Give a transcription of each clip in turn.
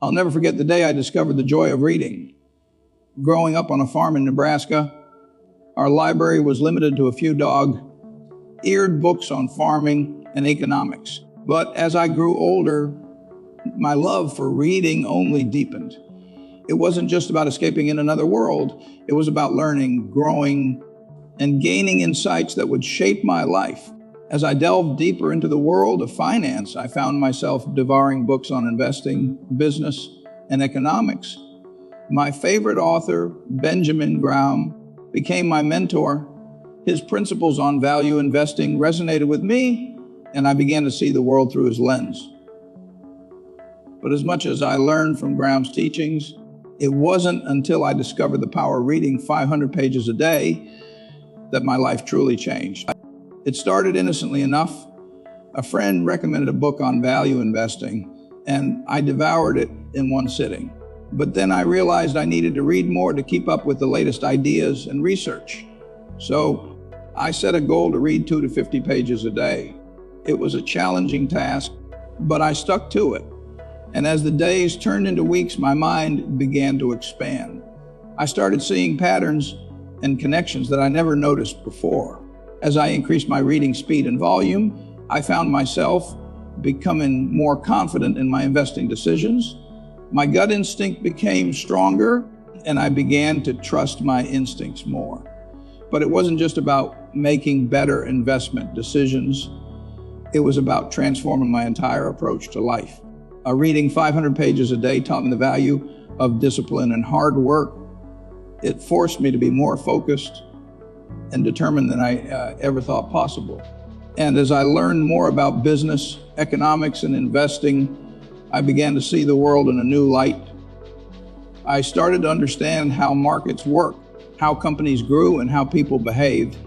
I'll never forget the day I discovered the joy of reading. Growing up on a farm in Nebraska, our library was limited to a few dog-eared books on farming and economics. But as I grew older, my love for reading only deepened. It wasn't just about escaping in another world. It was about learning, growing, and gaining insights that would shape my life. As I delved deeper into the world of finance, I found myself devouring books on investing, business, and economics. My favorite author, Benjamin Graham, became my mentor. His principles on value investing resonated with me, and I began to see the world through his lens. But as much as I learned from Graham's teachings, it wasn't until I discovered the power of reading 500 pages a day that my life truly changed. It started innocently enough. A friend recommended a book on value investing, and I devoured it in one sitting. But then I realized I needed to read more to keep up with the latest ideas and research. So I set a goal to read 2 to 50 pages a day. It was a challenging task, but I stuck to it. And as the days turned into weeks, my mind began to expand. I started seeing patterns and connections that I never noticed before. As I increased my reading speed and volume, I found myself becoming more confident in my investing decisions. My gut instinct became stronger, and I began to trust my instincts more. But it wasn't just about making better investment decisions. It was about transforming my entire approach to life. Reading 500 pages a day taught me the value of discipline and hard work. It forced me to be more focused and determined than I ever thought possible. And as I learned more about business, economics, and investing, I began to see the world in a new light. I started to understand how markets work, how companies grew, and how people behaved.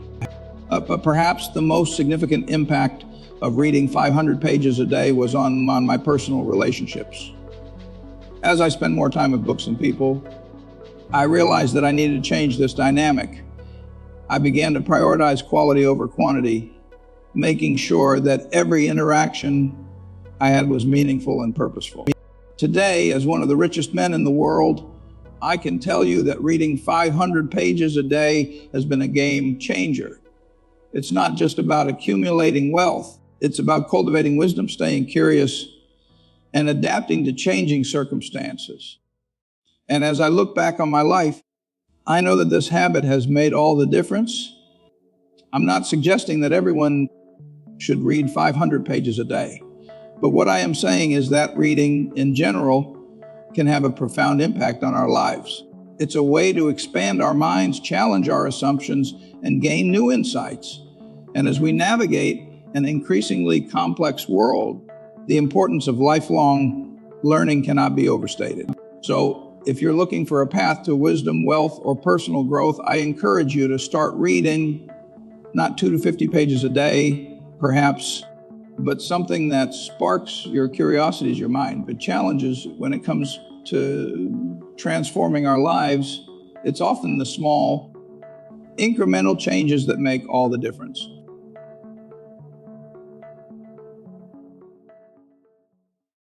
But perhaps the most significant impact of reading 500 pages a day was on my personal relationships. As I spent more time with books and people, I realized that I needed to change this dynamic. I began to prioritize quality over quantity, making sure that every interaction I had was meaningful and purposeful. Today, as one of the richest men in the world, I can tell you that reading 500 pages a day has been a game changer. It's not just about accumulating wealth. It's about cultivating wisdom, staying curious, and adapting to changing circumstances. And as I look back on my life, I know that this habit has made all the difference. I'm not suggesting that everyone should read 500 pages a day. But what I am saying is that reading in general can have a profound impact on our lives. It's a way to expand our minds, challenge our assumptions, and gain new insights. And as we navigate an increasingly complex world, the importance of lifelong learning cannot be overstated. So if you're looking for a path to wisdom, wealth, or personal growth, I encourage you to start reading, not 2 to 50 pages a day, perhaps, but something that sparks your curiosities, your mind, but challenges when it comes to transforming our lives. It's often the small, incremental changes that make all the difference.